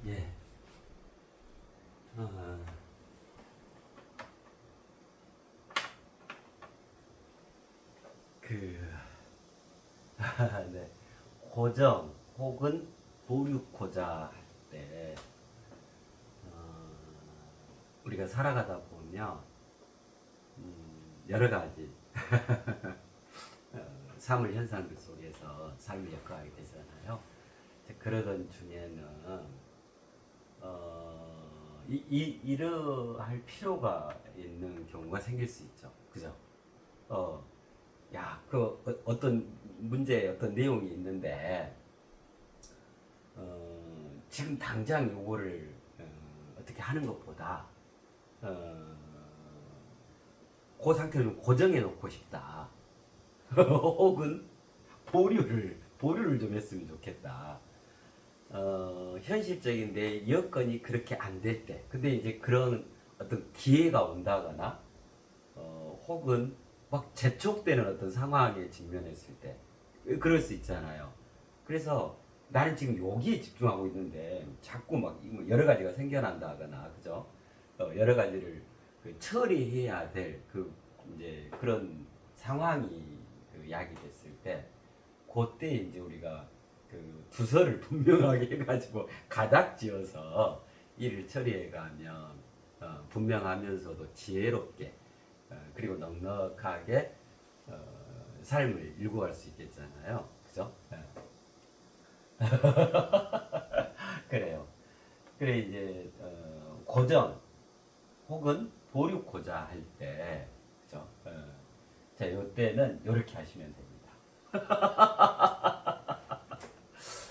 예. 어, 그, 네. 고정 혹은 보육고자 할 때, 우리가 살아가다 보면, 여러 가지, 사물 현상들 속에서 삶을 엮어가게 되잖아요. 그러던 중에는, 이러할 필요가 있는 경우가 생길 수 있죠. 그죠? 어, 어떤 문제에 어떤 내용이 있는데, 지금 당장 요거를 어떻게 하는 것보다 어, 그 상태를 좀 고정해 놓고 싶다. 혹은 보류를 좀 했으면 좋겠다. 현실적인 내 여건이 그렇게 안 될 때, 근데 이제 그런 어떤 기회가 온다거나, 혹은 막 재촉되는 어떤 상황에 직면했을 때, 그럴 수 있잖아요. 그래서 나는 지금 여기에 집중하고 있는데, 자꾸 막 여러 가지가 생겨난다거나, 그죠? 여러 가지를 그 처리해야 될 이제 그런 상황이 야기됐을 때, 그때 이제 우리가 그 부서를 분명하게 해가지고 가닥지어서 일을 처리해가면 분명하면서도 지혜롭게 그리고 넉넉하게 삶을 일구할 수 있겠잖아요. 그죠? 그래요. 그래 이제 고정 혹은 보류고자 할 때, 그죠? 자, 요때는 이렇게 하시면 됩니다.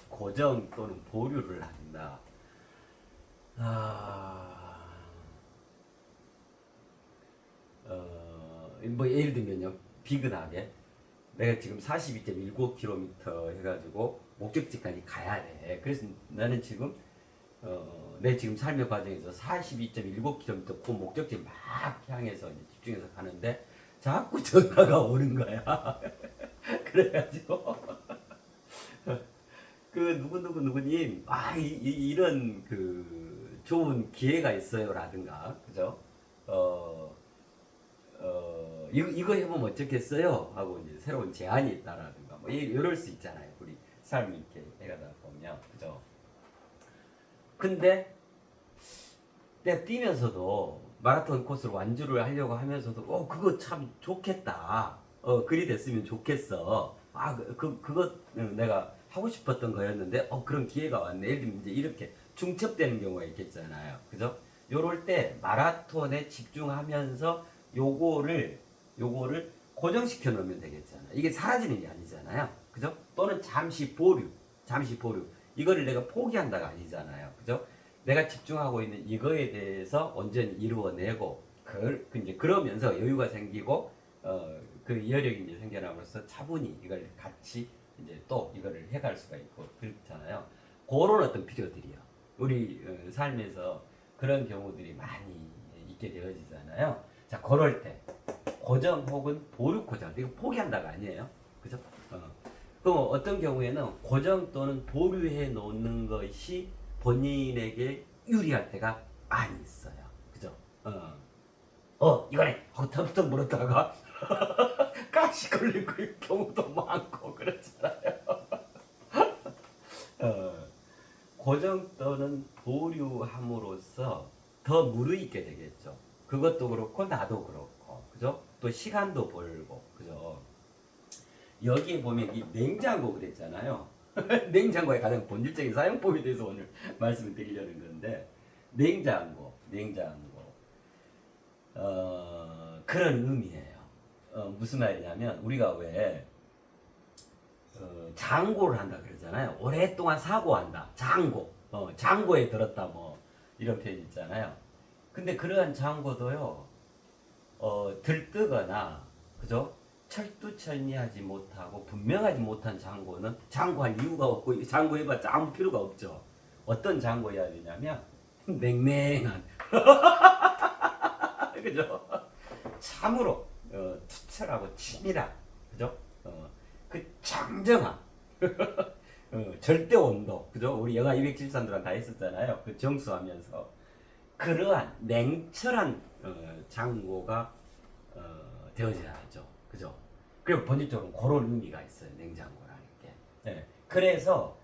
고정 또는 보류를 한다. 아, 뭐 예를 들면요, 비근하게 내가 지금 42.19km 해가지고 목적지까지 가야 돼. 그래서 나는 지금 내 지금 삶의 과정에서 42.19km 그 목적지 막 향해서 이제 집중해서 가는데 자꾸 전화가 오는 거야. 그래가지고 그 누구님 이런 그 좋은 기회가 있어요라든가 그죠? 어, 이거 해보면 어쩌겠어요 하고 이제 새로운 제안이 있다라든가 뭐 이럴 수 있잖아요. 우리 삶이 이렇게 해가다 보면 그죠? 근데 내가 뛰면서도 마라톤 코스를 완주를 하려고 하면서도 그거 참 좋겠다. 그리 됐으면 좋겠어. 그거 내가 하고 싶었던 거였는데 그런 기회가 왔네. 예를 들면 이제 이렇게 중첩되는 경우가 있겠잖아요. 그죠? 요럴 때 마라톤에 집중하면서 요거를 고정시켜 놓으면 되겠잖아. 이게 사라지는 게 아니잖아요. 그죠? 또는 잠시 보류. 이거를 내가 포기한다가 아니잖아요. 그죠? 내가 집중하고 있는 이거에 대해서 온전히 이루어내고 이제 그러면서 여유가 생기고 그 여력이 이제 생겨남으로써 차분히 이걸 같이 이제 또 이거를 해갈 수가 있고 그렇잖아요. 그런 어떤 필요들이요. 우리 삶에서 그런 경우들이 많이 있게 되어지잖아요. 자, 그럴 때 고정 혹은 보류 고정 이거 포기한다가 아니에요. 그죠? 그럼 어떤 경우에는 고정 또는 보류해 놓는 것이 본인에게 유리할 때가 많이 있어요. 그죠? 이거네 하고 턱턱 물었다가 가시 걸리고 경우도 많고 그렇잖아요. 어, 고정 또는 보류함으로써 더 무르익게 되겠죠. 그것도 그렇고 나도 그렇고 그죠? 또 시간도 벌고 그죠? 여기에 보면 이 냉장고 그랬잖아요. 냉장고의 가장 본질적인 사용법에 대해서 오늘 말씀을 드리려는 건데 냉장고 그런 의미예요. 무슨 말이냐면 우리가 왜 장고를 한다 그러잖아요. 오랫동안 사고한다. 장고에 들었다 뭐 이런 표현 있잖아요. 근데 그러한 장고도요. 들뜨거나 그죠? 철두철미하지 못하고 분명하지 못한 장고는 장고할 이유가 없고 장고해봤자 아무 필요가 없죠. 어떤 장고해야 되냐면 냉랭한 그죠? 참으로 투철하고 치밀한 그죠? 그 정정한 절대 온도, 그죠? 우리 영하 273도랑 다 했었잖아요. 그 정수하면서 그러한 냉철한 장고가 되어져야죠, 그죠? 그리고 본질적으로 그런 의미가 있어요, 냉장고라는 게. 네. 그래서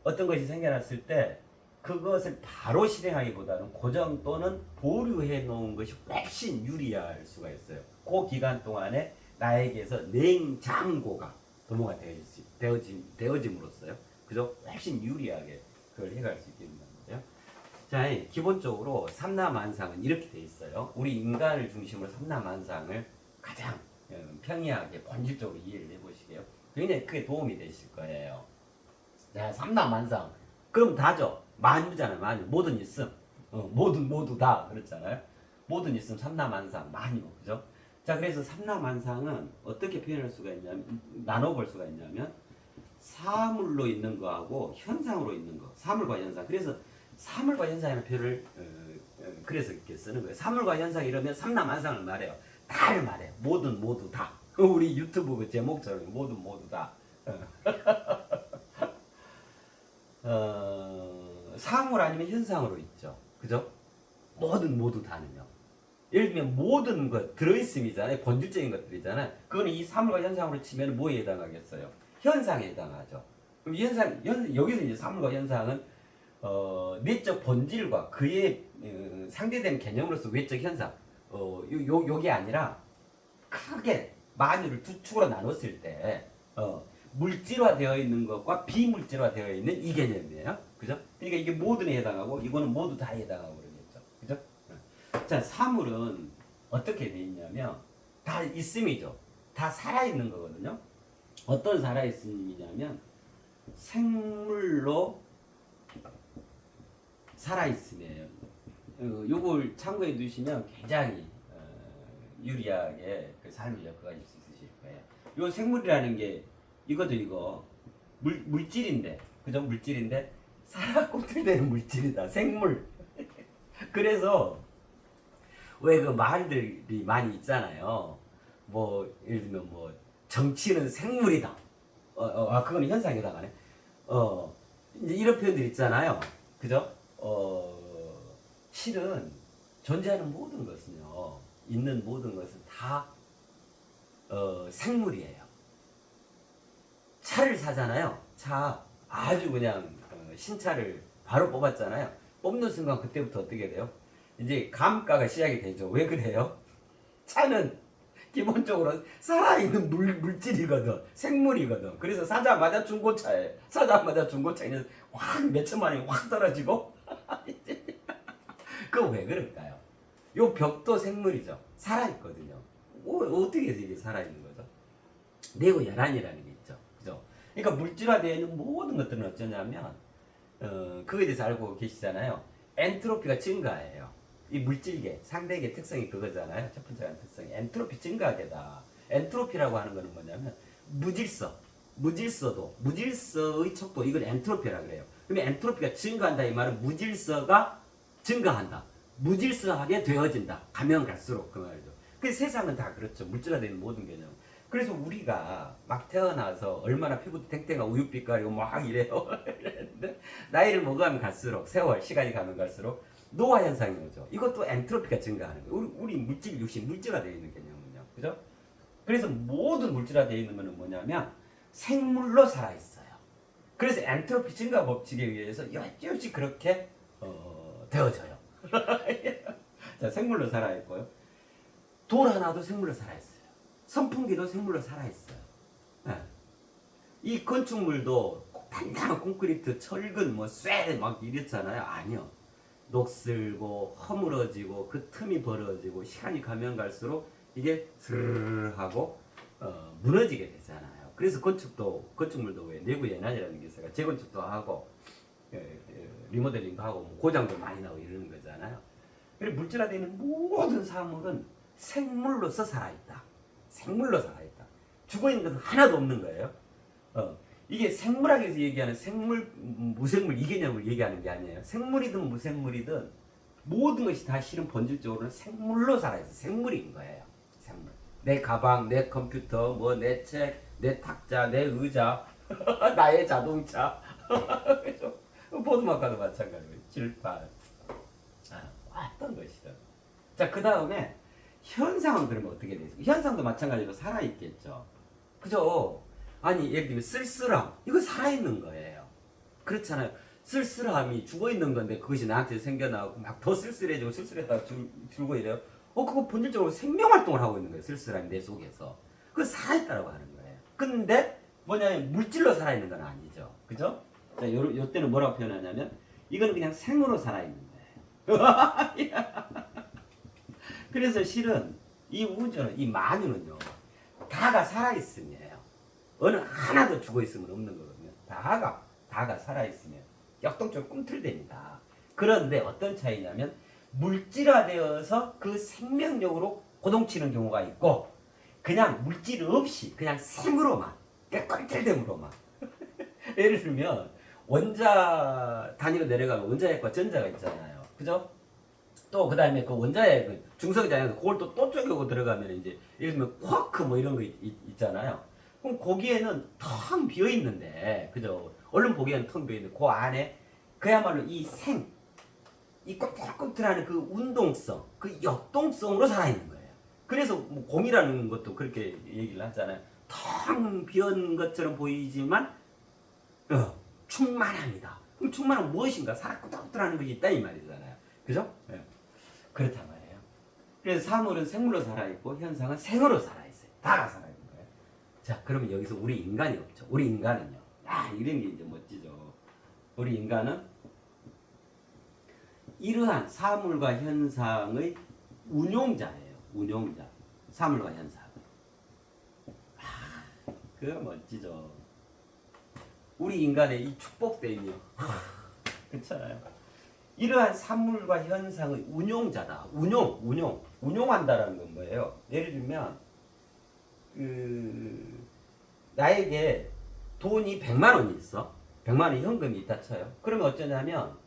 어떤 것이 생겨났을 때 그것을 바로 실행하기보다는 고정 또는 보류해 놓은 것이 훨씬 유리할 수가 있어요. 그 기간 동안에 나에게서 냉장고가 도모가 되어짐으로써요. 그죠? 훨씬 유리하게 그걸 해갈 수 있겠는 거예요. 자, 기본적으로 삼라만상은 이렇게 돼 있어요. 우리 인간을 중심으로 삼라만상을 가장 평이하게 본질적으로 이해를 해보시게요. 굉장히 크게 도움이 되실 거예요. 자, 삼라만상. 그럼 다죠. 만유잖아요. 만유. 뭐든 있음. 모두 다. 그렇잖아요. 뭐든 있음. 삼라만상. 만유. 그죠? 자, 그래서 삼라만상은 어떻게 표현할 수가 있냐면, 나눠볼 수가 있냐면, 사물로 있는 거하고 현상으로 있는 거. 사물과 현상. 그래서 사물과 현상이라는 표현을 그래서 이렇게 쓰는 거예요. 사물과 현상 이러면 삼라만상을 말해요. 다를 말해요. 뭐든 모두 다. 우리 유튜브 그 제목처럼 뭐든 모두 다. 사물 아니면 현상으로 있죠. 그죠? 뭐든 모두 다는요. 예를 들면 모든 것 들어있음이잖아요. 본질적인 것들이잖아요. 그거는 이 사물과 현상으로 치면 뭐에 해당하겠어요? 현상에 해당하죠. 그럼 여기서 이제 사물과 현상은 내적 본질과 그의 상대되는 개념으로서 외적 현상. 요게 아니라 크게 만유를 두 축으로 나눴을 때 물질화되어 있는 것과 비물질화되어 있는 이 개념이에요. 그죠? 그러니까 이게 모든에 해당하고 이거는 모두 다 해당하고 그러겠죠. 그죠? 자, 사물은 어떻게 돼 있냐면 다 있음이죠. 다 살아있는 거거든요. 어떤 살아있음이냐면 생물로 살아있음이에요. 요걸 참고해 두시면 굉장히 유리하게 그 삶을 엮어가실 수 있으실 거예요. 요 생물이라는 게 이거 물질인데, 그죠? 물질인데 살아갖고 되는 물질이다. 생물. 그래서 왜 그 말들이 많이 있잖아요. 뭐 예를 들면 뭐 정치는 생물이다. 그건 현상에 해당하네. 이제 이런 표현들 있잖아요. 그죠? 실은 존재하는 모든 것은요, 있는 모든 것은 다 생물이에요. 차를 사잖아요. 차 아주 그냥 신차를 바로 뽑았잖아요. 뽑는 순간 그때부터 어떻게 돼요? 이제 감가가 시작이 되죠. 왜 그래요? 차는 기본적으로 살아있는 물질이거든. 생물이거든. 그래서 사자마자 중고차에 확 몇천만 원이 확 떨어지고 그거 왜 그럴까요? 요 벽도 생물이죠. 살아있거든요. 어떻게 이게 살아있는 거죠? 내고 열한이라는 게 있죠. 그죠? 그러니까 물질화되어 있는 모든 것들은 어쩌냐면 그거에 대해서 알고 계시잖아요. 엔트로피가 증가해요. 이 물질계, 상대계 특성이 그거잖아요. 첫 번째 특성이 엔트로피 증가계다. 엔트로피라고 하는 거는 뭐냐면 무질서의 척도, 이걸 엔트로피라 그래요. 그러면 엔트로피가 증가한다 이 말은 무질서가 증가한다. 무질서하게 되어진다. 가면 갈수록 그 말이죠. 그 세상은 다 그렇죠. 물질화되는 모든 개념. 그래서 우리가 막 태어나서 얼마나 피부도 탱탱하고 우윳빛 가리고 막 이래요. 나이를 먹으면 갈수록, 세월, 시간이 가면 갈수록 노화 현상이 오죠. 이것도 엔트로피가 증가하는 거예요. 우리 물질, 육신, 물질화되어 있는 개념은요. 그죠? 그래서 모든 물질화되어 있는 거는 뭐냐면 생물로 살아있어요. 그래서 엔트로피 증가 법칙에 의해서 여지없이 그렇게 되어져요. 자, 생물로 살아있고요. 돌 하나도 생물로 살아있어요. 선풍기도 생물로 살아있어요. 네. 이 건축물도 단단한 콘크리트, 철근, 쇠 막 이랬잖아요. 아니요. 녹슬고 허물어지고 그 틈이 벌어지고 시간이 가면 갈수록 이게 스르르 하고 무너지게 되잖아요. 그래서 건축물도 왜 내부 연한이라는 게 있어요. 재건축도 하고 리모델링도 하고 고장도 많이 나고 이러는 거잖아요. 그리고 물질화되는 모든 사물은 생물로서 살아있다. 생물로 살아있다. 죽어있는 것은 하나도 없는 거예요. 이게 생물학에서 얘기하는 생물, 무생물 이 개념을 얘기하는 게 아니에요. 생물이든 무생물이든 모든 것이 다 실은 본질적으로는 생물로 살아있어. 생물인 거예요. 생물. 내 가방, 내 컴퓨터, 내 책, 내 탁자, 내 의자, 나의 자동차, 보드마카도 마찬가지고 질판 왔던 것이다. 자, 그 다음에 현상은 그러면 어떻게 되죠? 현상도 마찬가지로 살아있겠죠. 그죠? 아니, 예를 들면 쓸쓸함, 이거 살아있는 거예요. 그렇잖아요. 쓸쓸함이 죽어있는 건데 그것이 나한테 생겨나고 막 더 쓸쓸해지고 쓸쓸했다가 줄고 이래요. 그거 본질적으로 생명활동을 하고 있는 거예요. 쓸쓸함이 내 속에서. 그거 살아있다라고 하는 거예요. 근데 뭐냐면 물질로 살아있는 건 아니죠. 그죠? 자, 요 때는 뭐라고 표현하냐면 이건 그냥 생으로 살아있는 거예요. 그래서 실은 이 우주는, 이 만유는요, 다가 살아있음이에요. 어느 하나도 죽어있으면 없는 거거든요. 다가 살아있으면 역동적으로 꿈틀댑니다. 그런데 어떤 차이냐면 물질화되어서 그 생명력으로 고동치는 경우가 있고 그냥 물질 없이 그냥 생으로만, 그냥 꿈틀댐으로만. 예를 들면 원자 단위로 내려가면 원자핵과 전자가 있잖아요. 그죠? 또 그 다음에 그 원자의 그 중성자에서 그걸 또 쪼개고 들어가면 이제 예를 들면 쿼크 뭐 이런 거 있잖아요. 그럼 거기에는 텅 비어 있는데, 그죠? 얼른 보기에는 텅 비어 있는데 그 안에 그야말로 이 꿈틀꿈틀하는 그 운동성, 그 역동성으로 살아있는 거예요. 그래서 뭐 공이라는 것도 그렇게 얘기를 하잖아요. 텅 비은 것처럼 보이지만 충만합니다. 그럼 충만은 무엇인가? 살아 꾸덕꾸덕하는 것이 있다 이 말이잖아요. 그죠? 네. 그렇단 말이에요. 그래서 사물은 생물로 살아있고 현상은 생으로 살아있어요. 다가 살아있는 거예요. 자, 그러면 여기서 우리 인간이 없죠. 우리 인간은요. 이런 게 이제 멋지죠. 우리 인간은 이러한 사물과 현상의 운용자예요. 운용자. 사물과 현상. 그거 멋지죠. 우리 인간의 이 축복됨이요. 그렇잖아요. 이러한 사물과 현상의 운용자다. 운용한다라는 건 뭐예요? 예를 들면 나에게 돈이 100만 원이 있어. 100만 원 현금이 있다 쳐요. 그러면 어쩌냐면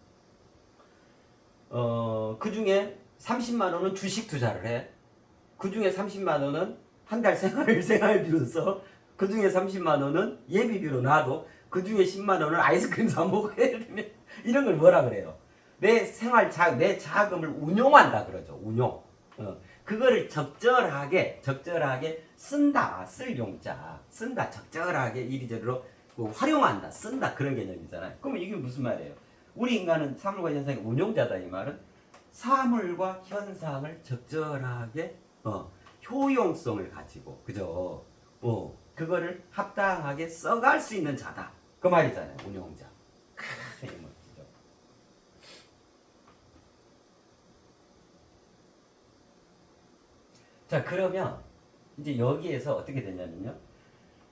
그 중에 30만 원은 주식 투자를 해. 그 중에 30만 원은 한 달 생활비로 써. 그 중에 30만 원은 예비비로 놔도 그 중에 10만 원은 아이스크림 사 먹어야 되면 이런 걸 뭐라 그래요? 내 자금을 운용한다 그러죠. 운용. 그거를 적절하게 쓴다. 쓸 용자. 쓴다. 적절하게 이리저리로 활용한다. 쓴다. 그런 개념이잖아요. 그러면 이게 무슨 말이에요? 우리 인간은 사물과 현상의 운용자다 이 말은 사물과 현상을 적절하게 효용성을 가지고 그죠? 그거를 합당하게 써갈 수 있는 자다. 그 말이잖아요. 운용자. 이게 멋지죠. 자, 그러면 이제 여기에서 어떻게 되냐면요.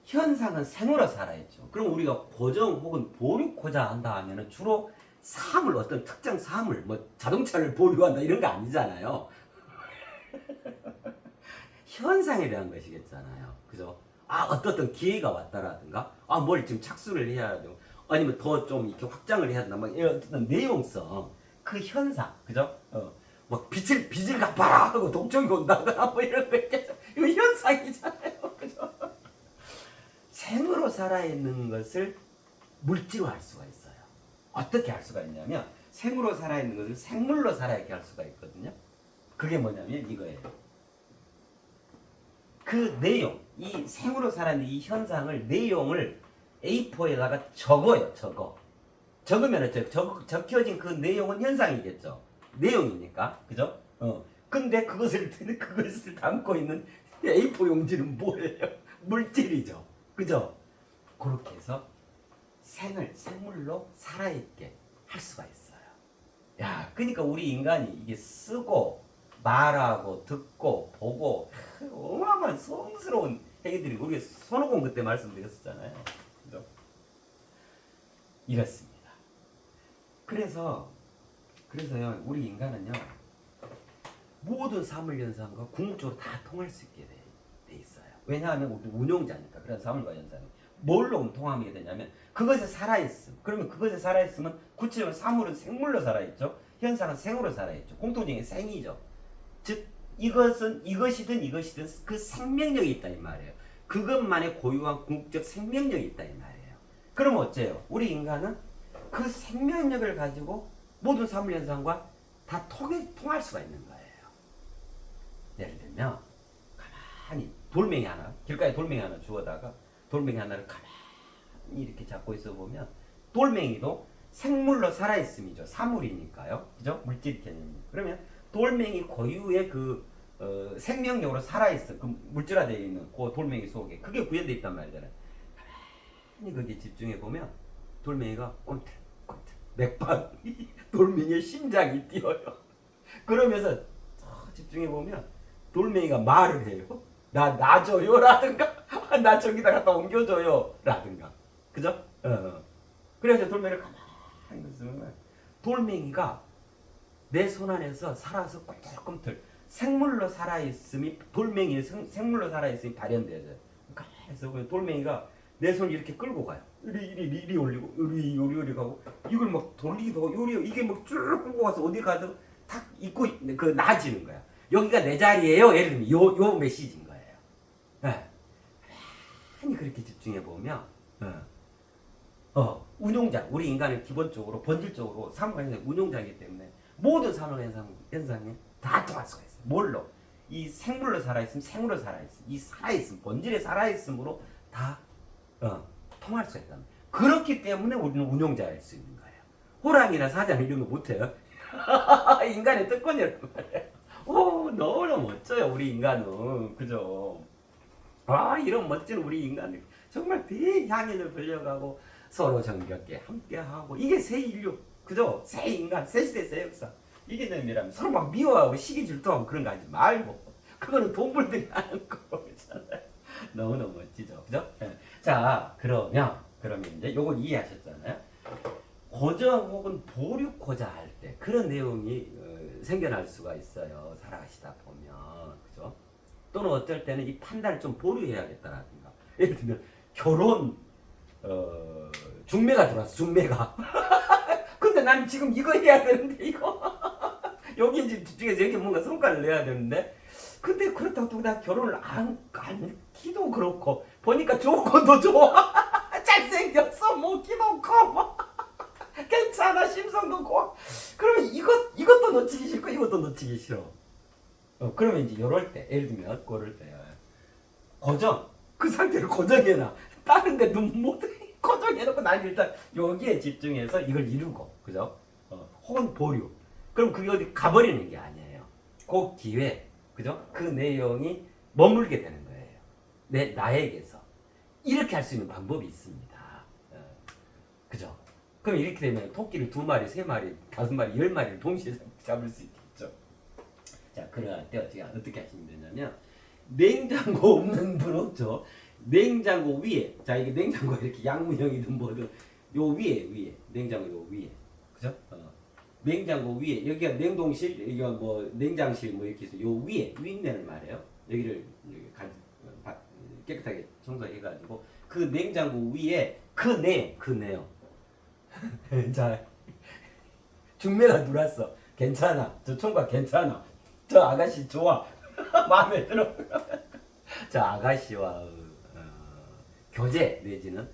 현상은 생으로 살아있죠. 그럼 우리가 고정 혹은 보류코자 한다 하면은 주로 사물, 어떤 특정 사물, 뭐 자동차를 보류한다 이런 거 아니잖아요. 현상에 대한 것이겠잖아요. 그죠? 어떤 기회가 왔다라든가, 뭘 지금 착수를 해야 되고, 아니면 더 좀 이렇게 확장을 해야 된다. 막 이런 어떤 내용성, 그 현상, 그죠? 막 빚을 갚아라 하고 동쪽이 온다거나 뭐 이런 거 있겠죠. 이거 현상이잖아요. 그죠? 생으로 살아있는 것을 물질화할 수가 있어요. 어떻게 할 수가 있냐면, 생으로 살아있는 것을 생물로 살아있게 할 수가 있거든요. 그게 뭐냐면 이거예요. 그 내용, 이 생으로 살아있는 이 현상을, 내용을 A4에다가 적어요. 적으면 적혀진 그 내용은 현상이겠죠. 내용이니까. 그죠? 근데 그것을 담고 있는 A4 용지는 뭐예요? 물질이죠. 그죠? 그렇게 해서 생물로 살아있게 할 수가 있어요. 야, 그러니까 우리 인간이 이게 쓰고 말하고 듣고 보고 어마어마한 성스러운 행위들이 우리 손오공 그때 말씀드렸었잖아요. 그죠? 이렇습니다. 그래서요 우리 인간은요 모든 사물 현상과 궁극적으로 다 통할 수 있게 돼 있어요. 왜냐하면 우리 운용자니까. 그런 사물과 현상이 뭘로 통하게 되냐면 그것에 살아있음. 그러면 그것에 살아있으면 구체적으로 사물은 생물로 살아있죠. 현상은 생으로 살아있죠. 공통적인 생이죠. 즉 이것이든 그 생명력이 있다 이 말이에요. 그것만의 고유한 궁극적 생명력이 있다 이 말이에요. 그러면 어째요? 우리 인간은 그 생명력을 가지고 모든 사물 현상과 다 통할 수가 있는 거예요. 예를 들면 가만히 돌멩이 하나, 길가에 돌멩이 하나 주워다가 돌멩이 하나를 가만히 이렇게 잡고 있어 보면 돌멩이도 생물로 살아있음이죠. 사물이니까요. 그죠? 물질 개념이. 그러면 돌멩이 고유의 그 생명력으로 살아있어. 그 물질화되어 있는 그 돌멩이 속에 그게 구현되어 있단 말이잖아요. 가만히 거기에 집중해 보면 돌멩이가 꼼틀꼼틀 맥박 돌멩이의 심장이 뛰어요. 그러면서 집중해 보면 돌멩이가 말을 해요. 놔줘요 라든가 나 저기다 갖다 옮겨줘요 라든가. 그죠? 그래서 돌멩이를 가만히 있으면 돌멩이가 내 손 안에서 살아서 꿈틀꿈틀 생물로 살아있음이 돌멩이의 생물로 살아있음이 발현되어져요. 그래서 돌멩이가 내 손을 이렇게 끌고 가요. 이리 올리고 요리 가고 이걸 막 돌리기도 하고 요리 이게 막 쭉 끌고 가서 어디 가도 탁 있고 그 나아지는 거야. 여기가 내 자리예요. 예를 들면 요 메시지인 거예요. 네. 많이 그렇게 집중해 보면 운용자 우리 인간은 기본적으로 본질적으로 사물현상의 운용자이기 때문에 모든 사물현상이 다 통할 수가 있어요. 뭘로? 이 생물로 살아있음, 생으로 살아있음, 이 살아있음, 본질에 살아있음으로 다 통할 수 있다. 그렇기 때문에 우리는 운용자일 수 있는 거예요. 호랑이나 사자 이런 거 못해요. 인간의 특권이란 말이에요. 오, 너무나 멋져요, 우리 인간은. 그죠? 이런 멋진 우리 인간들. 정말 대향연을 벌려가고 서로 정겹게 함께하고. 이게 새 인류. 그죠? 새 인간, 새 시대, 새 역사. 이게 놈이라면 서로 막 미워하고 시기 질투하고 그런 거 하지 말고. 그거는 동물들이 하는 거잖아요. 너무너무 멋지죠. 그죠? 네. 자, 그러면 이제 요걸 이해하셨잖아요. 고정 혹은 보류코자 할 때 그런 내용이 생겨날 수가 있어요. 살아가시다 보면. 그죠? 또는 어떨 때는 이 판단을 좀 보류해야겠다라든가. 예를 들면 결혼 중매가 들어왔어. 중매가. 근데 난 지금 이거 해야 되는데 이거 여기 이제 뒤쪽에서 이렇게 뭔가 성과를 내야 되는데 근데 그렇다고 또 나 결혼을 않기도 그렇고 보니까 조건도 좋아. 잘생겼어. 뭐 키도 커. 괜찮아. 심성도 고와. 그러면 이것도 놓치기 싫고 이것도 놓치기 싫어. 그러면 이제 요럴 때 예를 들면 그럴 때 고정 그 상태를 고정해놔. 다른 데 눈 못 고정해놓고 난 일단 여기에 집중해서 이걸 이루고 그죠? 혹은 보류. 그럼 그게 어디 가버리는 게 아니에요. 그 기회 그죠? 그 내용이 머물게 되는 거예요. 나에게서 이렇게 할 수 있는 방법이 있습니다. 그죠? 그럼 이렇게 되면 토끼를 2마리, 3마리, 5마리, 10마리를 동시에 잡을 수 있겠죠. 자, 그럴 때 어떻게 하시면 되냐면 냉장고 없는 분 없죠. 냉장고 위에 자 이게 냉장고 이렇게 양문형이든 뭐든 요 위에 냉장고 요 위에 그죠? 냉장고 위에 여기가 냉동실 여기가 뭐 냉장실 뭐 이렇게 해서 요 위에 윗면을 말해요. 여기를 깨끗하게 청소해가지고 그 냉장고 위에 그 내용 자 중매가 들어왔어. 괜찮아. 저 총각 괜찮아. 저 아가씨 좋아. 마음에 들어. 저 아가씨와 교제 내지는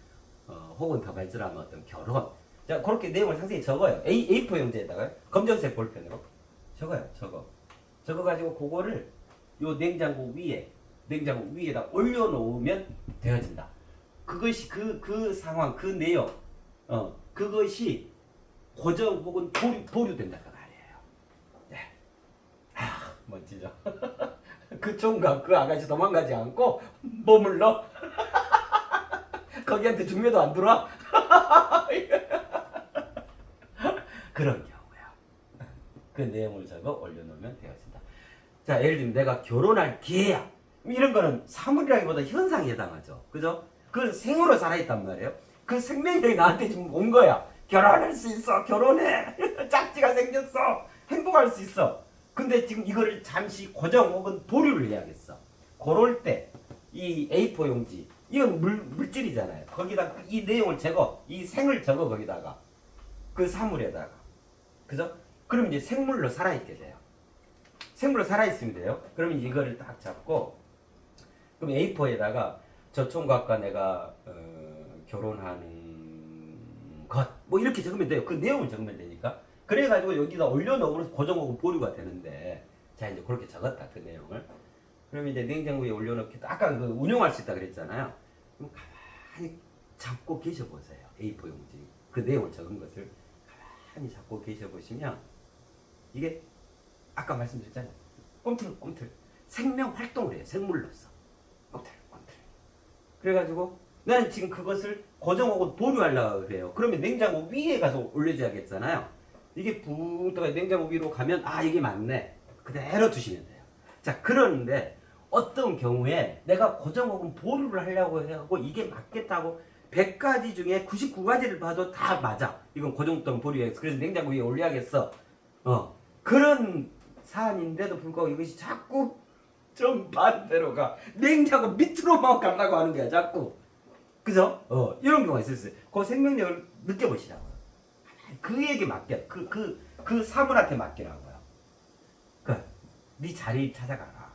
혹은 더 발전하면 어떤 결혼. 자 그렇게 내용을 상세히 적어요. A4 용지에다가 검정색 볼펜으로 적어요. 적어가지고 그거를 요 냉장고 위에다 올려놓으면 되어진다. 그것이 그 상황 그 내용 그것이 고정 혹은 보류된다 그 말이에요. 네. 멋지죠. 그 총각 그 아가씨 도망가지 않고 머물러. 거기한테 중매도 안 들어와. 그런 경우야. 그 내용을 적어 올려놓으면 되어진다. 자 예를 들면 내가 결혼할 기회야. 이런 거는 사물이라기보다 현상에 해당하죠. 그죠? 그건 생으로 살아있단 말이에요. 그 생명력이 나한테 지금 온 거야. 결혼할 수 있어. 결혼해. 짝지가 생겼어. 행복할 수 있어. 근데 지금 이거를 잠시 고정 혹은 보류를 해야겠어. 그럴 때 이 A4 용지 이건 물질이잖아요. 거기다 이 내용을 적어. 이 생을 적어 거기다가. 그 사물에다가. 그죠? 그럼 이제 생물로 살아있게 돼요. 생물로 살아있으면 돼요. 그러면 이거를 딱 잡고 그럼 A4에다가 저 총각과 내가 결혼하는 것 뭐 이렇게 적으면 돼요. 그 내용을 적으면 되니까. 그래가지고 여기다 올려놓으면 고정하고 보류가 되는데 자 이제 그렇게 적었다 그 내용을. 그러면 이제 냉장고에 올려놓기 아까 그 운용할 수 있다 그랬잖아요. 그럼 가만히 잡고 계셔 보세요. A4 용지 그 내용을 적은 것을 가만히 잡고 계셔 보시면 이게 아까 말씀드렸잖아요. 꿈틀꿈틀 생명 활동을 해요. 생물로서 꿈틀꿈틀. 그래가지고 나는 지금 그것을 고정하고 보류하려고 그래요. 그러면 냉장고 위에 가서 올려줘야겠잖아요. 이게 붕 떠가 냉장고 위로 가면 아 이게 맞네. 그대로 두시면 돼요. 자 그러는데 어떤 경우에 내가 고정하고 보류를 하려고 하고 이게 맞겠다고 100가지 중에 99가지를 봐도 다 맞아. 이건 고정 또는 보류해서 그래서 냉장고 위에 올려야겠어. 그런 사안인데도 불구하고 이것이 자꾸 좀 반대로 가. 냉장고 밑으로만 가려고 하는 거야 자꾸. 그죠? 이런 경우가 있었어요. 그 생명력을 느껴보시라고요. 그에게 맡겨. 그 사물한테 맡기라고요. 네 자리 찾아가라.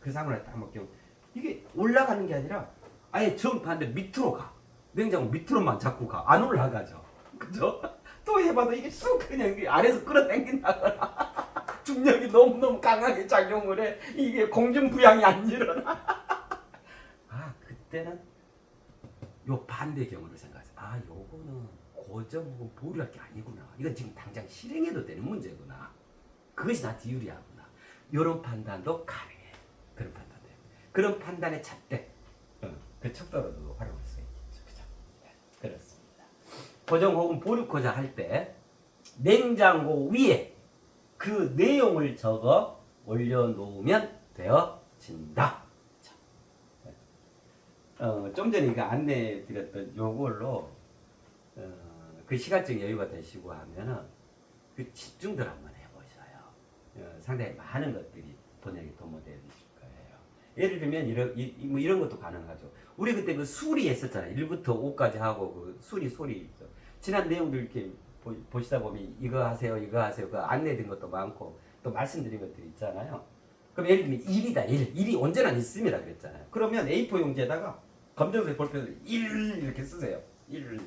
그 사물한테 딱 맡기고 이게 올라가는 게 아니라 아예 정반대 밑으로 가. 냉장고 밑으로만 자꾸 가. 안 올라가죠. 그죠? 또 해봐도 이게 쑥 그냥 아래에서 끌어당긴다거나 중력이 너무너무 강하게 작용을 해. 이게 공중부양이 안 일어나. 그때는 요 반대 경우를 생각하세요. 요거는 고정하고 보류할 게 아니구나. 이건 지금 당장 실행해도 되는 문제구나. 그것이 나한테 유리하구나. 요런 판단도 가능해. 그런 판단도. 그런 판단의 잣대. 그 척도로도 활용할 수 있겠죠. 그죠? 네, 그렇습니다. 고정 혹은 보류코자 할 때 냉장고 위에 그 내용을 적어 올려놓으면 되어진다. 좀 전에 그 안내 드렸던 요걸로 그 시간적 여유가 되시고 하면은 그 집중들 한번 해보셔요. 상당히 많은 것들이 번역이 도모되실 거예요. 예를 들면 이런 것도 가능하죠. 우리 그때 그 수리 했었잖아요. 1부터 5까지 하고 그 수리 있죠. 지난 내용들 이렇게 보시다 보면 이거 하세요 그 안내된 것도 많고 또 말씀드린 것들이 있잖아요. 그럼 예를 들면 1이다 1이 언제나 있습니다 그랬잖아요. 그러면 A4 용지에다가 검정색 볼펜을 1 이렇게 쓰세요. 1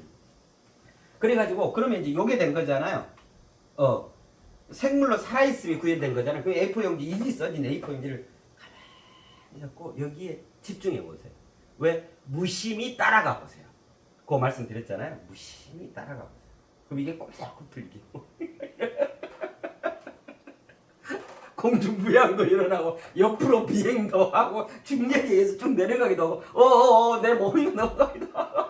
그래가지고 그러면 이제 요게 된 거잖아요. 생물로 살아있음이 구현된 거잖아요. 그 A4 용지 1이 써진 A4 용지를 가만히 잡고 여기에 집중해 보세요. 왜? 무심히 따라가 보세요. 그거 말씀드렸잖아요. 무심히 따라가 보세요. 그럼 이게 꼼짝꼼짝 이게 공중부양도 일어나고 옆으로 비행도 하고 중력에 의해서 쭉 내려가기도 하고 내 몸이 넘어가기도 하고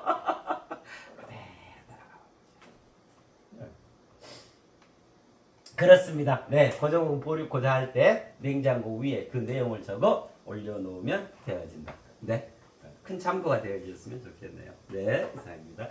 그렇습니다. 네, 고정 보류코자 할 때 냉장고 위에 그 내용을 적어 올려놓으면 되어진다. 네, 큰 참고가 되어졌으면 좋겠네요. 네, 이상입니다.